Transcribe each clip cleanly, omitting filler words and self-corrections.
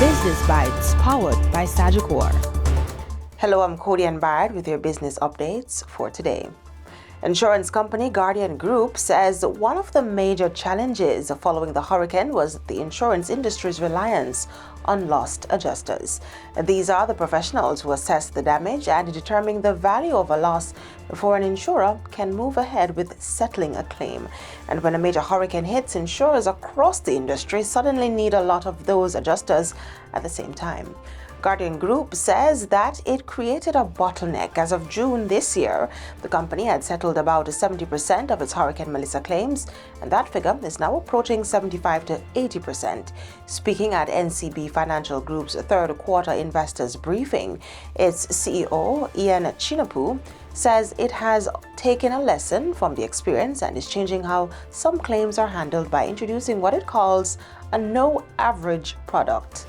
Business Bites, powered by Sagicor. Hello, I'm Cody and Barrett with your business updates for today. Insurance company Guardian Group says one of the major challenges following the hurricane was the insurance industry's reliance on loss adjusters. These are the professionals who assess the damage and determine the value of a loss before an insurer can move ahead with settling a claim. And when a major hurricane hits, insurers across the industry suddenly need a lot of those adjusters at the same time. Guardian Group says that it created a bottleneck. As of June this year, the company had settled about 70% of its Hurricane Melissa claims, and that figure is now approaching 75 to 80%. Speaking at NCB Financial Group's third quarter investors briefing, its CEO, Ian Chinapu, says it has taken a lesson from the experience and is changing how some claims are handled by introducing what it calls a no-average product,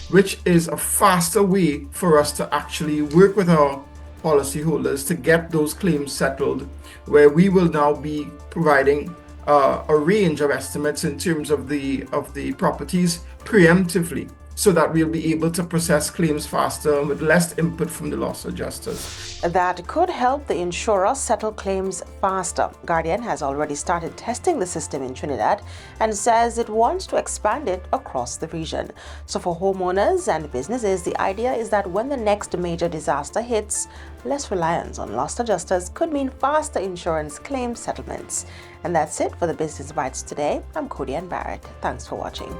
which is a faster way for us to actually work with our policyholders to get those claims settled, where we will now be providing a range of estimates in terms of the properties preemptively, so that we'll be able to process claims faster and with less input from the loss adjusters. That could help the insurer settle claims faster. Guardian has already started testing the system in Trinidad and says it wants to expand it across the region. So for homeowners and businesses, the idea is that when the next major disaster hits, less reliance on loss adjusters could mean faster insurance claim settlements. And that's it for the Business Bites today. I'm Cody and Barrett. Thanks for watching.